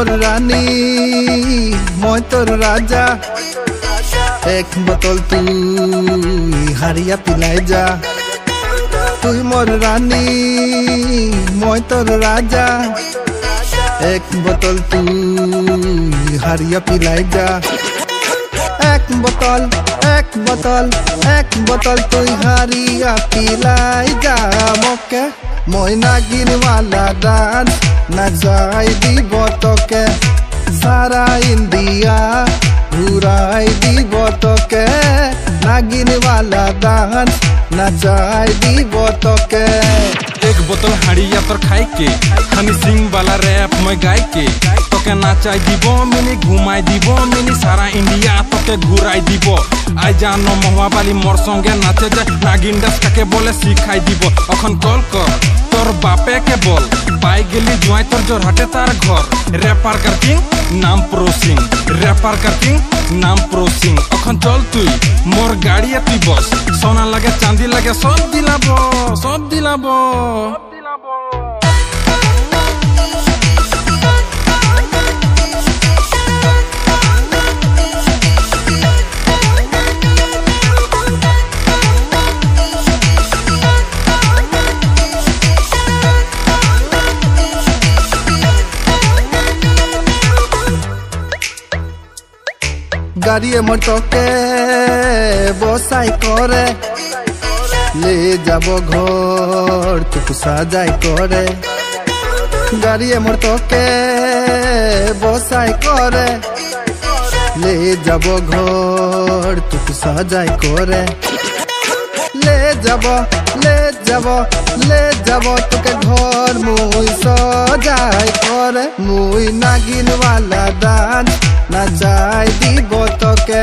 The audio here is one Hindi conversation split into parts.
मोर रानी मैं तोर राजा एक बोतल तू हारिया पिलाई जा। तू मोर रानी मैं तोर राजा एक बोतल तू हारिया पिलाई जा। एक बोतल तू हारिया पिलाई जा। मोके मैं नागिन वाला डांस नचाई दीब तोके सारा इंडिया घुराई दीब तोके नागिन वाला डांस नचाई दीब तोके। एक बोतल हाड़िया तोर खाई के हनी सिंह वाला रैप मैं गाय के तोके नाचाई दीब मिनी घुमाई दीब मिनी सारा इंडिया तोके घुराई दीब। आई जानो महुआ बाली मोर संगे नाचे जाए नागिन डांस काके बोले सिखाई दीब। अखन कॉल कर तोर बापे के बोल पाई गेली जुआई तोर जोर हटे तार घर। रैपर कर किंग नाम प्रो सिंह रैपर कर किंग नाम प्रो सिंह। अखन चल तुई मोर गाड़ी तुई बस सोना लगे चांदी लगे सब दिलाबो सब दिलाबो। गाड़िए मोटके बसाई करे ले जाबो घर तुक साजाई करे। गाड़िए मोटके बसाई करे ले जाबो घर तुक साजाई करे। ले जाबो तुके घर मुई सजाई करे। मुई नागिन वाला डांस नचाई दीब तोके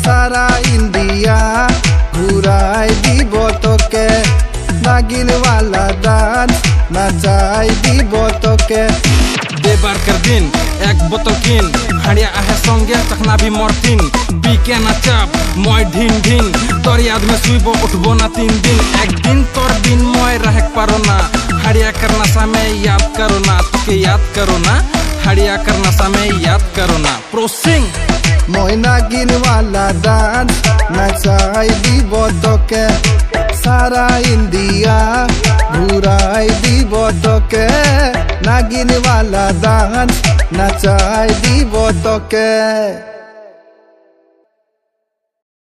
सारा इंडिया घुराई दीब तोके नागिन वाला डांस नचाई दीब तोके। देबार कर दिन एक बोतल किन हाड़िया आहे संगे चखना भी मरतीन पीके नाचाब मैं ढिन ढिन तोर याद में सुइबो उठबो ना 3 दिन। एक दिन तोर दिन मैं रहक पारो ना हाड़िया करना समय याद करो ना तोके याद करो ना हाड़िया करना समय याद करो ना। प्रो सिंह मैं नागिन वाला डांस नचाई दीब तोके सारा इंडिया घुराई दीब तोके नागिन वाला डांस नचाई दीब तोके।